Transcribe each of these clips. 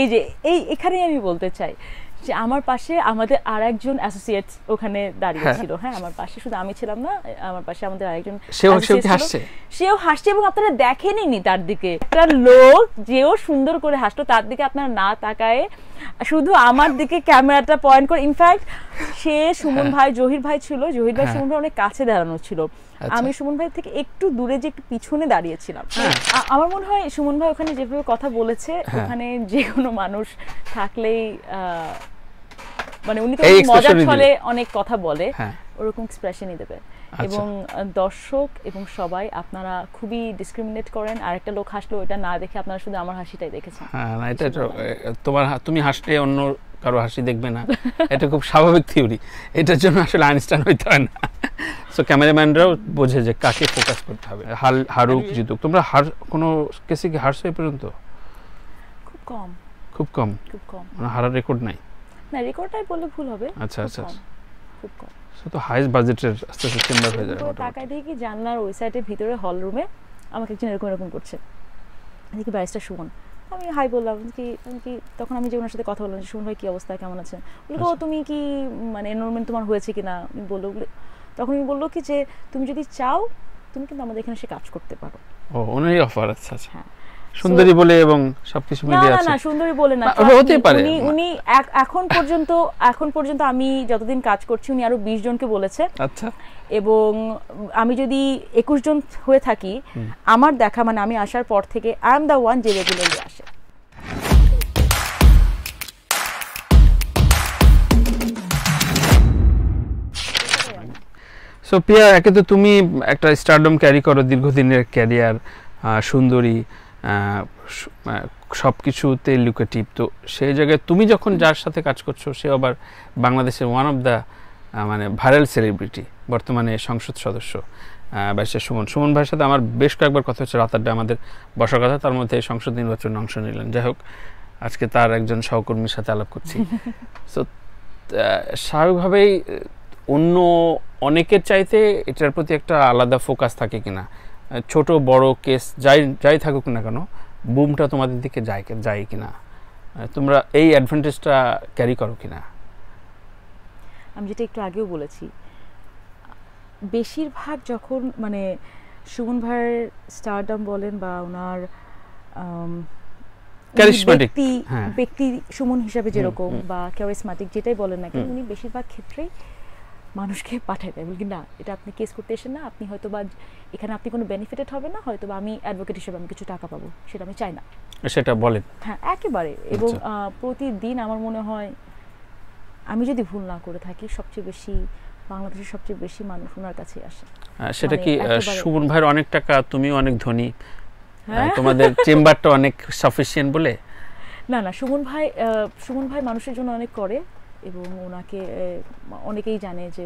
এই যে এখানেই আমি বলতে চাই যে আমার পাশে আমাদের আরেকজন অ্যাসোসিয়েটস ওখানে দাঁড়িয়ে ছিল। হ্যাঁ, আমার পাশে শুধু আমি ছিলাম না, আমার পাশে আমাদের আরেকজন সেও হাসছে এবং আপনারা দেখেননি তার দিকে। একটা লোক যেও সুন্দর করে হাসলো তার দিকে আপনারা না তাকায় শুধু আমার দিকে ক্যামেরাটা পয়েন্ট করে। ইনফ্যাক্ট সে সুমন ভাই, জহির ভাই ছিল, জহির ভাই সুমন ভাই অনেক কাছে দাঁড়ানো ছিল, আমি সুমন ভাই থেকে একটু দূরে যে একটু পিছনে দাঁড়িয়েছিলাম। আমার মনে হয় সুমন ভাই ওখানে যেভাবে কথা বলেছে, ওখানে যে কোনো মানুষ থাকলেই মানে উনি তো মজার ছলে অনেক কথা বলে, ওরকম এক্সপ্রেশনই দেবে। এবং দর্শক এবং সবাই আপনারা খুবই ডিসক্রিমিনেট করেন, আর একটা লোক হাসলো ওটা না দেখে আপনারা শুধু আমার হাসিটাই দেখেছেন। হ্যাঁ, না এটা তুমি হাসলে অন্য কারো হাসি দেখবে না, এটা খুব স্বাভাবিক থিওরি। এটার জন্য আসলে আইনস্টাইন হইতে হয় না। সো ক্যামেরাম্যানরাও বোঝে যে কাকে ফোকাস করতে হবে, হারুক জিতুক। তোমরা কোনো কেসে কি হারছো এই পর্যন্ত? খুব কম, খুব কম, খুব কম। মানে হারার রেকর্ড নাই? না, রেকর্ডটাই বললে ভুল হবে। আচ্ছা আচ্ছা, খুব কম। সো তো হাইস্ট বাজেটের আস্তে আস্তে চেম্বার হয়ে যায়। টাকায় দিয়ে কি জানলার ওই সাইডের ভিতরে হল রুমে আমাকে একজন এরকম করছে, দেখি ব্যারিস্টার সুমন। আমি হাই বললাম কি তখন আমি যে ওনার সাথে কথা বললাম, সুমন ভাই কি অবস্থা, কেমন আছেন? বললো তুমি কি মানে এনরোলমেন্ট তোমার হয়েছে কিনা। আমি বললো, তখন উনি বললো কি যে তুমি যদি চাও তুমি কিন্তু আমাদের এখানে এসে কাজ করতে পারো। ও, ওনারই অফার? আচ্ছা আচ্ছা। সুন্দরী বলে এবং সবকিছু মিলিয়ে আছে? না, সুন্দরী বলে না, হতে পারে। উনি এখন পর্যন্ত আমি যতদিন কাজ করছি উনি আরো 20 জনকে বলেছে। আচ্ছা। এবং আমি যদি 21 জন হয়ে থাকি, আমার দেখা মানে আমি আসার পর থেকে আই এম দ্য ওয়ান যে রেগুলারলি আসে। সো প্রিয়া, একে তো তুমি একটা স্টারডম ক্যারি করো, দীর্ঘদিনের ক্যারিয়ার, সুন্দরী, সব কিছুতে লুকেটিভ। তো সেই জায়গায় তুমি যখন যার সাথে কাজ করছো, সে আবার বাংলাদেশের ওয়ান অফ দ্য মানে ভাইরাল সেলিব্রিটি, বর্তমানে সংসদ সদস্য ব্যারিস্টার সুমন ভাইয়ের সাথে আমার বেশ কয়েকবার কথা হচ্ছে, রাত আড্ডা আমাদের বসার কথা, তার মধ্যে সংসদ নির্বাচনে অংশ নিলেন। যাই হোক, আজকে তার একজন সহকর্মীর সাথে আলাপ করছি। সো স্বাভাবিকভাবেই অন্য অনেকের চাইতে এটার প্রতি একটা আলাদা ফোকাস থাকে কিনা, ছোট বড় কেস যাই থাকুক না কেন, বুমটা তোমাদের দিকে যায় কিনা, তোমরা এই অ্যাডভান্টেজটা ক্যারি করো কিনা? আমি যেটা একটু আগেও বলেছি, বেশিরভাগ যখন মানে সুমন ভাইয়ের স্টারডম বলেন বা ওনার ব্যক্তি সুমন হিসাবে যেরকম বা ক্যারিজম্যাটিক যেটাই বলেন না কেন, উনি বেশিরভাগ ক্ষেত্রেই মানুষকে পাঠায় দেয়, বলি না এটা আপনি কেস করতে এসেন না, আপনি হয়তো বা এখানে আপনি কোনো বেনিফিটেড হবে না, হয়তো বা আমি অ্যাডভোকেট হিসেবে আমি কিছু টাকা পাবো, সেটা আমি চাই না, সেটা বলেন। হ্যাঁ, একেবারে। এবং প্রতিদিন আমার মনে হয় আমি যদি ভুল না করে থাকি, বাংলাদেশের সবচেয়ে বেশি মানুষ ওনার কাছে আসে। সেটা কি সুমন ভাইয়ের অনেক টাকা, তুমিও অনেক ধনী, তোমাদের চেম্বারটা অনেক সাফিসিয়েন্ট বলে? না, সুমন ভাই মানুষের জন্য অনেক করে এবং ওনাকে অনেকেই জানে যে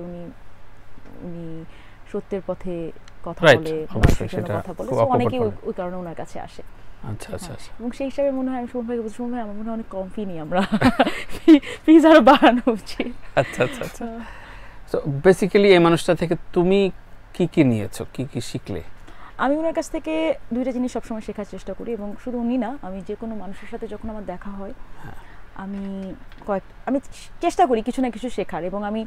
উনি সত্যের পথে কথা বলে, মানুষের জন্য কথা বলে, অনেকেই ওই কারণে ওনার কাছে আসে। আচ্ছা আচ্ছা। এবং সেই হিসাবে মনে হয় আমি সুমন ভাইকে বলছি, সুমন ভাই আমার মনে হয় অনেক কম ফি নিই আমরা, ফিজ আরো বাড়ানো উচিত। আচ্ছা আচ্ছা আচ্ছা। সো বেসিক্যালি এই মানুষটা থেকে তুমি কি নিয়েছো, কি শিখলে? আমি ওনার কাছ থেকে দুইটা জিনিস সবসময় শেখার চেষ্টা করি, এবং শুধু উনি না, আমি যে কোনো মানুষের সাথে যখন আমার দেখা হয় আমি চেষ্টা করি কিছু না কিছু শেখার। এবং আমি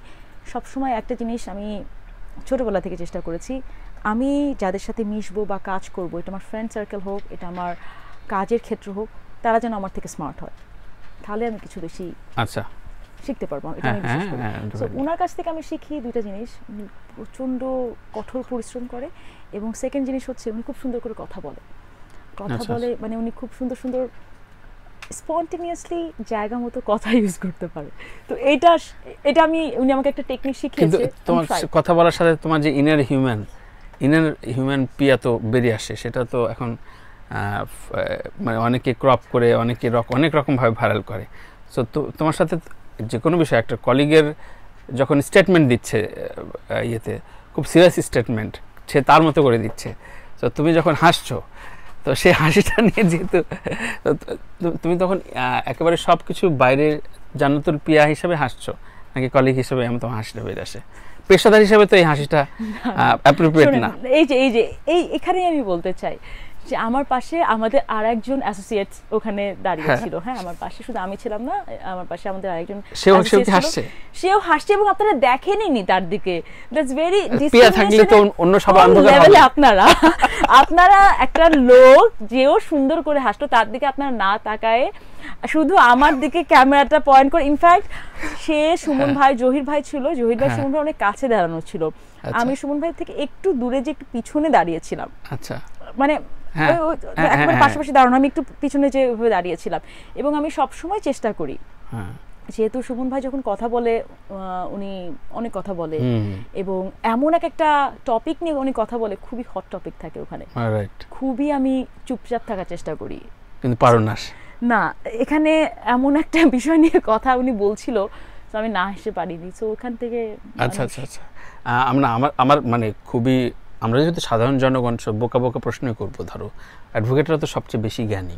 সবসময় একটা জিনিস আমি ছোটোবেলা থেকে চেষ্টা করেছি, আমি যাদের সাথে মিশবো বা কাজ করব, এটা আমার ফ্রেন্ড সার্কেল হোক, এটা আমার কাজের ক্ষেত্র হোক, তারা যেন আমার থেকে স্মার্ট হয়, তাহলে আমি কিছু বেশি শিখতে পারবো। এটা আমি বিশ্বাস করি। সো ওনার কাছ থেকে আমি শিখি দুইটা জিনিস, উনি প্রচণ্ড কঠোর পরিশ্রম করে, এবং সেকেন্ড জিনিস হচ্ছে উনি খুব সুন্দর করে কথা বলে, মানে উনি খুব সুন্দর স্পন্টেনিয়াসলি জায়গা মতো কথা ইউজ করতে পারে। তো এটা উনি আমাকে একটা টেকনিক শিখিয়েছে। তোমার কথা বলার সাথে তোমার যে ইনার হিউম্যান পিয়া তো বেরিয়ে আসে, সেটা তো এখন মানে অনেকে ক্রপ করে, অনেক রকমভাবে ভাইরাল করে। সো তোমার সাথে যে কোনো বিষয় একটা কলিগের যখন স্টেটমেন্ট দিচ্ছে, ইয়েতে খুব সিরিয়াস স্টেটমেন্ট, সে তার মতো করে দিচ্ছে, তো তুমি যখন হাসছো, তো সেই হাসিটা নিয়ে যেহেতু তুমি তখন একেবারে সব কিছু বাইরে জান্নাতুল পিয়া হিসাবে হাসছো, নাকি কলিগ হিসাবে এমন তোমার হাসিটা বেরিয়ে আসে? পেশাদার হিসাবে তো এই হাসিটা অ্যাপ্রোপ্রিয়েট না। এই এখানেই আমি বলতে চাই যে আমার পাশে আমাদের আরেকজন অ্যাসোসিয়েটস ওখানে দাঁড়িয়ে ছিল, হ্যাঁ আমার পাশে শুধু আমি ছিলাম না, আমার পাশে আমাদের আরেকজন সেও হাসছে এবং আপনারা দেখেননি তার দিকে। দ্যাটস ভেরি লেভেলে আপনারা একটা লোক যেও সুন্দর করে হাসতো তার দিকে আপনারা না তাকায় শুধু আমার দিকে ক্যামেরাটা পয়েন্ট করে, ইনফ্যাক্ট সে সুমন ভাই জহির ভাই ছিল, জহির ভাই সুমন ভাই অনেক কাছে দাঁড়ানো ছিল, আমি সুমন ভাই থেকে একটু দূরে যে একটু পিছনে দাঁড়িয়েছিলাম, আচ্ছা মানে একবার পাশাপাশি দাঁড়ানো, আমি একটু পিছনে যে দাঁড়িয়েছিলাম। এবং আমি সবসময় চেষ্টা করি, যেহেতু সুমন ভাই যখন কথা বলে উনি অনেক কথা বলে এবং এমন একটা টপিক নিয়ে উনি কথা বলে, খুবই হট টপিক থাকে ওখানে, খুবই আমি চুপচাপ থাকার চেষ্টা করি, কিন্তু পারো না। এখানে এমন একটা বিষয় নিয়ে কথা উনি বলছিল, তো আমি না হেসে পারিনি, তো ওখান থেকে আচ্ছা আচ্ছা আচ্ছা আমার মানে খুবই, আমরা যেহেতু সাধারণ জনগণ সব বোকা বোকা প্রশ্ন করবো, ধরো অ্যাডভোকেটরা তো সবচেয়ে বেশি জ্ঞানী,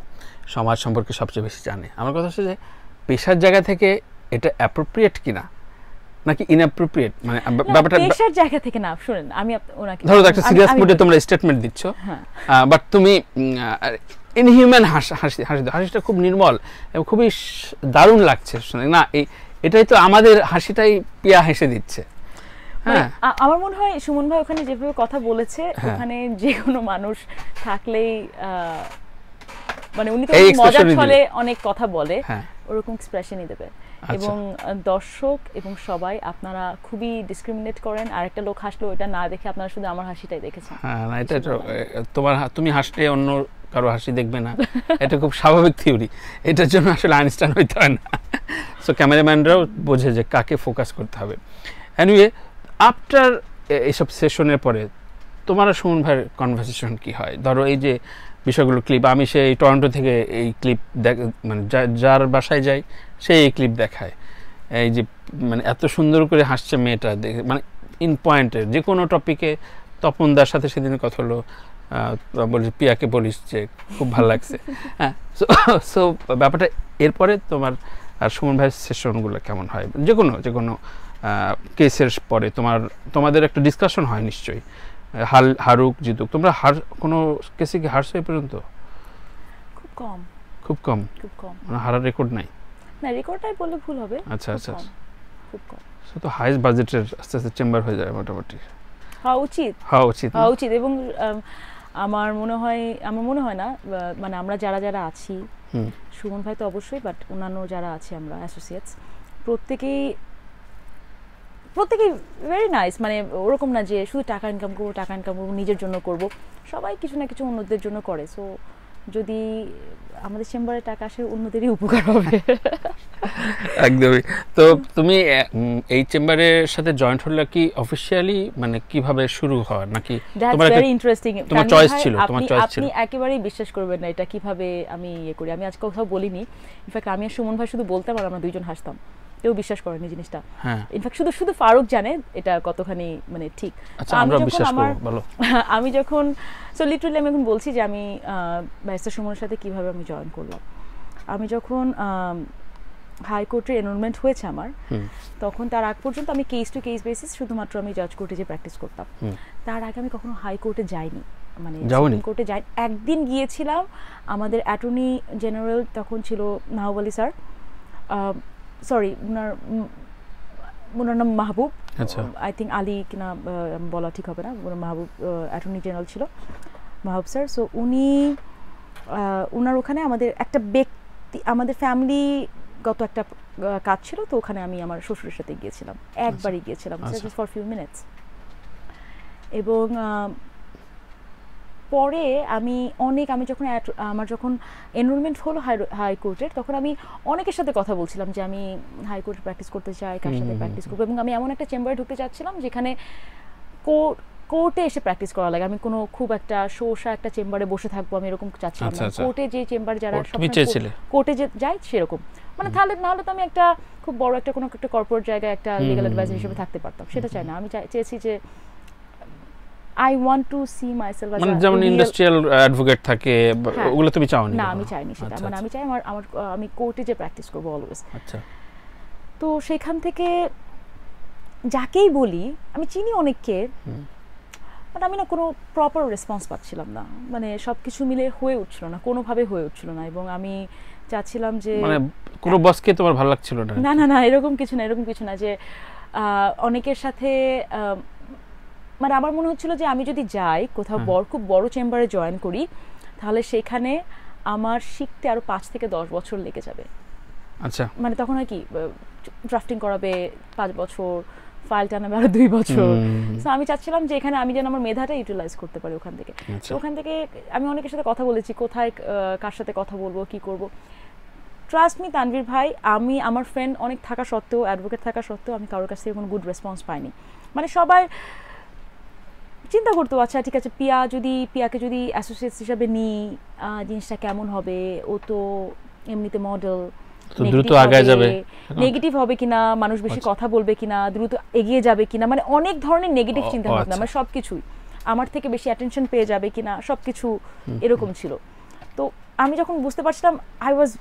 সমাজ সম্পর্কে সবচেয়ে বেশি জানে, আমার কথা হচ্ছে যে পেশার জায়গা থেকে এটা অ্যাপ্রোপ্রিয়েট কিনা নাকি ইনঅ্যাপ্রোপ্রিয়েট, মানে ব্যাপারটা পেশার জায়গা থেকে না। শুনেন, আমি ওনাকে ধরো একটা সিরিয়াস মুডে তোমরা স্টেটমেন্ট দিচ্ছ, বাট তুমি ইনহিউম্যান হাসিটা খুব নির্মল এবং খুবই দারুণ লাগছে শুনে, না এটাই তো আমাদের হাসিটাই পিয়া হেসে দিচ্ছে। আমার মনে হয় সুমন ভাই ওখানে যেভাবে কথা বলেছে, ওখানে যে কোনো মানুষ থাকলেই মানে উনি তো মজার ছলে অনেক কথা বলে, ওরকম এক্সপ্রেশনই দেবে। এবং দর্শক এবং সবাই আপনারা খুবই ডিসক্রিমিনেট করেন, আর একটা লোক হাসলো ওটা না দেখে আপনারা শুধু আমার হাসিটাই দেখেছেন। হ্যাঁ, এটা তুমি হাসলে অন্য কারো হাসি দেখবে না, এটা খুব স্বাভাবিক থিওরি, এটার জন্য আসলে আইনস্টাইন হইতে হয় না। সো ক্যামেরাম্যানরাও বোঝে যে কাকে ফোকাস করতে হবে। এনিওয়ে, আফটার এইসব সেশনের পরে তোমার সুমন ভাইয়ের কনভারসেশন কি হয়? ধরো এই যে বিষয়গুলো ক্লিপ, আমি সেই টরন্টো থেকে এই ক্লিপ মানে যার বাসায় যাই সেই এই ক্লিপ দেখায়, এই যে মানে এত সুন্দর করে হাসছে মেয়েটা দেখে, মানে ইন পয়েন্টের যে কোনো টপিকে। তপনদার সাথে সেদিন কথা হলো, বলি পিয়াকে বলিস যে খুব ভালো লাগছে। হ্যাঁ, সো ব্যাপারটা এরপরে তোমার আর সুমন ভাইয়ের সেশনগুলো কেমন হয়? যে কোনো কেসের পরে তোমাদের একটা ডিসকাশন হয় নিশ্চয়ই, হারুক জিতুক, তোমরা কোনো কেসে কি হারছো এই পর্যন্ত? খুব কম মানে হারার রেকর্ড নাই? না, রেকর্ডটাই বলে ভুল হবে। আচ্ছা আচ্ছা, খুব কম। সো তো হাইস্ট বাজেটের আস্তে আস্তে চেম্বার হয়ে যায় মোটামুটি। হওয়া উচিত। এবং আমার মনে হয় না, মানে আমরা যারা আছি, সুমন ভাই তো অবশ্যই, বাট অন্যান্য যারা আছে আমরা অ্যাসোসিয়েটস, প্রত্যেকেই ভেরি নাইস। মানে ওরকম না যে শুধু টাকা ইনকাম করবো নিজের জন্য করব, সবাই কিছু না কিছু অন্যদের জন্য করে। সো যদি আমাদের চেম্বারে টাকা আসে অন্যদেরই উপকার হবে। একদমই। তো তুমি এই চেম্বারের সাথে জয়েন্ট হলে কি অফিশিয়ালি মানে কিভাবে শুরু হয়, নাকি তোমার ভেরি ইন্টারেস্টিং, তোমার চয়েস ছিল? আপনি একেবারেই বিশ্বাস করবেন না এটা কিভাবে আমি করি। আমি আজকে কোথাও বলিনি, ইনফ্যাক্ট আমি আর সুমন ভাই শুধু বলতাম আর আমরা দুইজন হাসতাম, কেউ বিশ্বাস করেনি জিনিসটা। ইনফ্যাক্ট শুধু ফারুক জানে এটা কতখানি মানে ঠিক। আমি যখন লিটারালি আমি এখন বলছি যে আমি ব্যারিস্টার সুমনের সাথে কিভাবে আমি জয়েন করলাম। আমি যখন হাইকোর্টের এনরোলমেন্ট হয়েছে আমার, তখন তার আগ পর্যন্ত আমি কেস টু কেস বেসিস শুধুমাত্র আমি জাজ কোর্টে যে প্র্যাকটিস করতাম। তার আগে আমি কখনো হাইকোর্টে যাইনি, মানে সুপ্রিম কোর্টে যাই। একদিন গিয়েছিলাম, আমাদের অ্যাটর্নি জেনারেল তখন ছিল মাহবুব আলী স্যার, সরি ওনার নাম মাহবুব, আই থিঙ্ক আলী কিনা বলা ঠিক হবে না, মাহবুব অ্যাটর্নি জেনারেল ছিল, মাহবুব স্যার। সো উনার ওখানে আমাদের একটা ব্যক্তি, আমাদের ফ্যামিলিগত একটা কাজ ছিল, তো ওখানে আমি আমার শ্বশুরের সাথে গিয়েছিলাম, একবারই গিয়েছিলাম ফর ফিউ মিনিটস। এবং পরে আমি যখন আমার যখন এনরোলমেন্ট হলো হাইকোর্টের, তখন আমি অনেকের সাথে কথা বলছিলাম যে আমি হাইকোর্টে প্র্যাকটিস করতে চাই, কার সাথে প্র্যাকটিস করবো, এবং আমি এমন একটা চেম্বারে ঢুকতে চাচ্ছিলাম যেখানে কোর্টে এসে প্র্যাকটিস করা লাগে। আমি কোনো খুব একটা শোষা একটা চেম্বারে বসে থাকবো আমি এরকম চাচ্ছিলাম না। কোর্টে যে চেম্বার যারা কোর্টে যায় সেরকম, মানে তাহলে নাহলে তো আমি একটা খুব বড় একটা কোনো একটা কর্পোরেট জায়গায় একটা লিগ্যাল অ্যাডভাইজার হিসেবে থাকতে পারতাম, সেটা চাই না। আমি চেয়েছি যে I want to see myself as মানে যেমন ইন্ডাস্ট্রিয়াল অ্যাডভোকেট থাকে, ওগুলো তুমি চাও না? না, আমি চাইনি সেটা। মানে আমি চাই আমি কোর্টে যে প্র্যাকটিস করব অলওয়েজ। আচ্ছা। তো সেখান থেকে যাকেই বলি, আমি চিনি অনেককে, বাট আমি না কোনো প্রপার রেসপন্স পাচ্ছিলাম না, মানে সব কিছু মিলে হয়ে উঠছিল না, কোনোভাবে হয়ে উঠছিল না। এবং আমি চাচ্ছিলাম যে মানে কোনো বসকে তোমার ভালো লাগছিল না? না না না, এরকম কিছু না যে অনেকের সাথে মানে আমার মনে হচ্ছিল যে আমি যদি যাই কোথাও খুব বড় চেম্বারে জয়েন করি, তাহলে সেখানে আমার শিখতে আরো 5 থেকে 10 বছর লেগে যাবে। আচ্ছা, মানে তখন আর কি ড্রাফটিং করাবে 5 বছর, ফাইল টানাবে আরো 2 বছর। সো আমি চাচ্ছিলাম যে এখানে আমি যেন আমার মেধাটা ইউটিলাইজ করতে পারি ওখান থেকে। ওখান থেকে আমি অনেকের সাথে কথা বলেছি, কোথায় কার সাথে কথা বলবো, কি করব। ট্রাস্ট মি তানভীর ভাই, আমি আমার ফ্রেন্ড অনেক থাকা সত্ত্বেও, অ্যাডভোকেট থাকা সত্ত্বেও আমি কারোর কাছ থেকে কোনো গুড রেসপন্স পাইনি। মানে সবাই চিন্তা করতো আচ্ছা ঠিক আছে, পিয়াকে যদি অ্যাসোসিয়েটস হিসাবে নিই জিনিসটা কেমন হবে, ও তো এমনিতে মডেল, দ্রুত আগায় যাবে, নেগেটিভ হবে কিনা, মানুষ বেশি কথা বলবে কিনা, দ্রুত এগিয়ে যাবে কিনা, মানে অনেক ধরনের নেগেটিভ চিন্তা ভাবনা, মানে সবকিছুই আমার থেকে বেশি অ্যাটেনশন পেয়ে যাবে কিনা, সবকিছু এরকম ছিল। তো আমি যখন বুঝতে পারছিলাম, আই ওয়াজ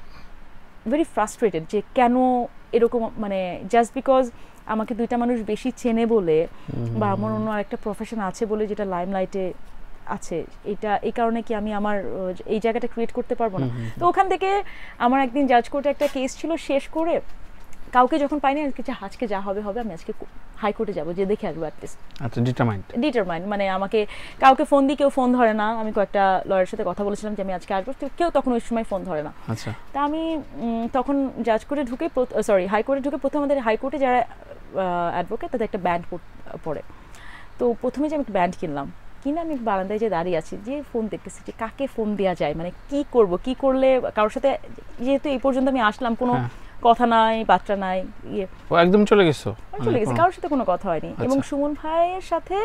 ভেরি ফ্রাস্ট্রেটেড যে কেন এরকম, মানে জাস্ট বিকজ আমাকে 2টা মানুষ বেশি চেনে বলে বা আমার অন্য আরেকটা প্রফেশন আছে বলে যেটা লাইমলাইটে আছে, এই কারণে কি আমি আমার এই জায়গাটা ক্রিয়েট করতে পারবো না? তো ওখান থেকে আমার একদিন জাজ কোর্টে একটা কেস ছিল, শেষ করে কাউকে যখন পাইনি আজকে যা হবে হবে, আমি আজকে হাইকোর্টে যাবো, যে দেখে আসবো অ্যাটলিস্ট। আচ্ছা, ডিটারমাইন্ড মানে আমাকে কাউকে ফোন দিই, কেউ ফোন ধরে না। আমি কয়েকটা লয়ারের সাথে কথা বলেছিলাম যে আমি আজকে আসবো, কেউ তখন ওই সময় ফোন ধরে না। আচ্ছা, তা আমি তখন জাজ কোর্টে ঢুকে, হাইকোর্টে ঢুকে প্রথমে আমাদের হাইকোর্টে যারা অ্যাডভোকেট তাদের একটা ব্যান্ড পড়ে। তো প্রথমে যে আমি একটা ব্যান্ড কিনলাম, কিনে আমি বারান্দায় যে দাঁড়িয়ে আছি, যে ফোন দেখতেছি যে কাকে ফোন দেওয়া যায়, মানে কি করলে কারোর সাথে, যেহেতু এই পর্যন্ত আমি আসলাম, কোনো কথা নাই, বাচ্চা নাই, একদম চলে গেছে, কারোর সাথে কোনো কথা হয়নি। এবং সুমন ভাইয়ের সাথে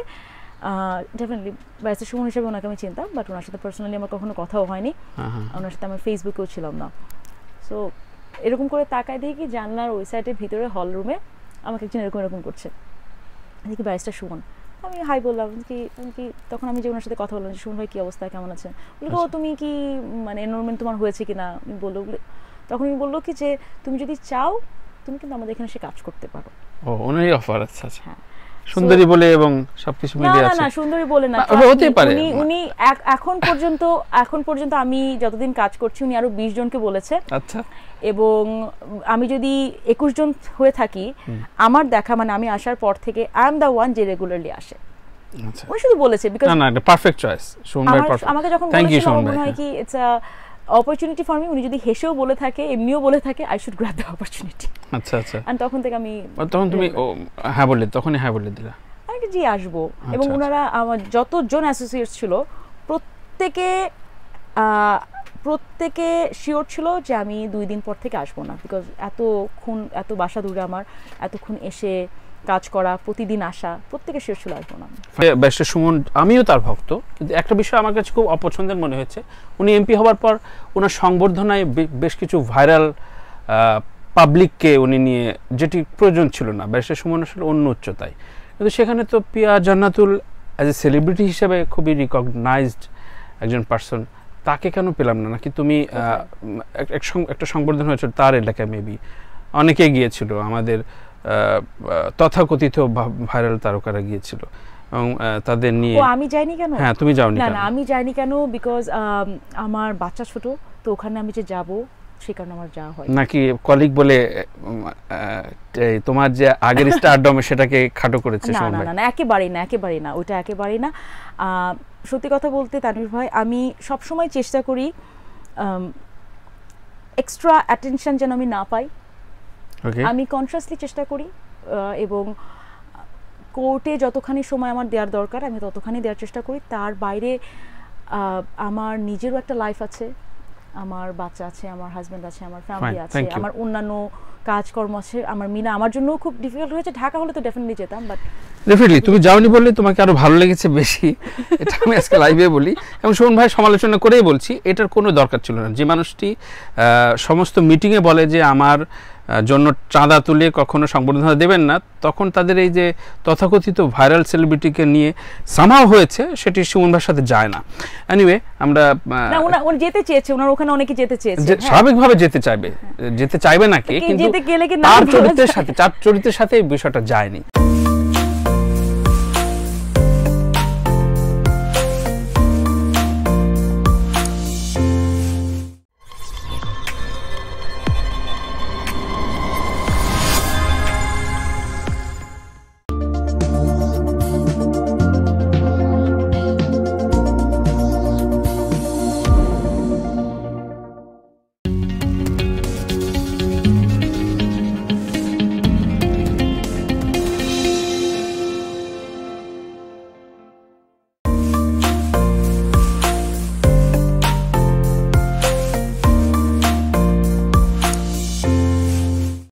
ডেফিনেটলি ব্যারিস্টার সুমন হিসেবে ওনাকে আমি চিনতাম, বাট ওনার সাথে পার্সোনালি আমার কখনো কথাও হয়নি, ওনার সাথে আমার ফেসবুকেও ছিলাম না। সো এরকম করে তাকায় দেখি জানলার ওই সাইডের ভিতরে হল রুমে আমাকে একজন এরকম করছে, দেখি ব্যারিস্টার সুমন। আমি হাই বললাম কি তখন আমি যে ওনার সাথে কথা বললাম, সুমন ভাই কি অবস্থা, কেমন আছেন? বললো তুমি কি মানে এনরোলমেন্ট তোমার হয়েছে কিনা, বললো। তখন আমি বললো কি যে তুমি যদি চাও তুমি কিন্তু আমাদের এখানে এসে কাজ করতে পারো। ও, ওনারই অফার। আচ্ছা, হ্যাঁ, সুন্দরী বলে এবং সবকিছু মিলিয়ে আছে। না সুন্দরী বলে না, হতে পারে। উনি এখন পর্যন্ত আমি যতদিন কাজ করছি উনি আরো 20 জনকে বলেছে। আচ্ছা, এবং আমি যদি 21 জন হয়ে থাকি, আমার দেখা মানে আমি আসার পর থেকে আই এম দ্য ওয়ান যে রেগুলারলি আসে। আচ্ছা, উনি শুধু বলেছে বিকজ না এটা পারফেক্ট চয়েস। সুমন ভাই পারফেক্ট। আমাকে যখন বলেছিল মনে হয় কি it's a opportunity for me, উনি যদি হেসেও বলে থাকে, এমনিও বলে থাকে, I should grab the opportunity. আচ্ছা, আর তখন থেকে আমি তুমি হ্যাঁ বললে, তখনই হ্যাঁ বলে দিলা আমি জি আসবো। এবং ওনারা আমার যতজন অ্যাসোসিয়েটস ছিল প্রত্যেকে শিওর ছিল যে আমি 2 দিন পর থেকে আসবো না, বিকজ এত বাসা দূরে আমার, এতক্ষণ এসে কাজ করা, প্রতিদিন আসা, প্রত্যেকে শিওর ছিল আসবো না। ব্যারিস্টার সুমন, আমিও তার ভক্ত, কিন্তু একটা বিষয় আমার কাছে খুব অপছন্দের মনে হয়েছে, উনি এমপি হওয়ার পর ওনার সংবর্ধনায় বেশ কিছু ভাইরাল পাবলিককে উনি নিয়ে, যেটি প্রয়োজন ছিল না। ব্যারিস্টার সুমন আসলে অন্য উচ্চতায়, কিন্তু সেখানে তো পিয়া জান্নাতুল অ্যাজ এ সেলিব্রিটি হিসেবে খুবই রিকগনাইজড একজন পার্সন, তাকে কেন পেলাম না? নাকি তুমি একটা সংবর্ধনা হয়েছিল তার এলাকায়, মেবি অনেকে গিয়েছিল, আমাদের তথাকথিত ভাইরাল তারকারা গিয়েছিল, এবং তাদের নিয়ে আমি যাইনি কেন? হ্যাঁ, তুমি যাওনি কেন? না আমি যাইনি কেন, বিকজ আমার বাচ্চা ছোট, তো ওখানে আমি যে যাব সেই কারণে আমার যাওয়া হয়। নাকি কলিগ বলে তোমার যে আগের স্টারডম সেটাকে খাটো করেছে? না, একেবারেই না, ওটা একেবারেই না। সত্যি কথা বলতে তানভীর ভাই, আমি সবসময় চেষ্টা করি এক্সট্রা অ্যাটেনশন যেন আমি না পাই, আমি কনসিয়াসলি চেষ্টা করি, এবং কোর্টে যতখানি সময় আমার দেওয়ার দরকার আমি ততখানি দেওয়ার চেষ্টা করি। তার বাইরে আমার নিজেরও একটা লাইফ আছে, আমার বাচ্চা আছে, আমার হাজবেন্ড আছে, আমার ফ্যামিলি আছে, আমার অন্যান্য কাজকর্ম আছে। আমার জন্য খুব ডিফিকাল্ট হয়েছে। ঢাকা হলে তো ডেফিনেটলি যেতাম, বাট ডেফিনেটলি তুমি যাওনি বললে তোমাকে আরো ভালো লেগেছে বেশি, এটা আমি আজকে লাইভে বলি। এবং সুমন ভাই সমালোচনা করেই বলছি, এটার কোনো দরকার ছিল না। যে মানুষটি সমস্ত মিটিংয়ে বলে যে আমার জন্য চাঁদা তুলে কখনো সংবর্ধনা দেবেন না, তখন তাদের এই যে তথাকথিত ভাইরাল সেলিব্রিটিকে নিয়ে সামাও হয়েছে, সেটি সুমন ভাইয়ের সাথে যায় না। এনিওয়ে, আমরা যেতে চেয়েছে, ওনার ওখানে অনেকে যেতে চেয়েছে, স্বাভাবিকভাবে যেতে চাইবে না কে, কিন্তু তার চরিত্রের সাথে এই বিষয়টা যায়নি।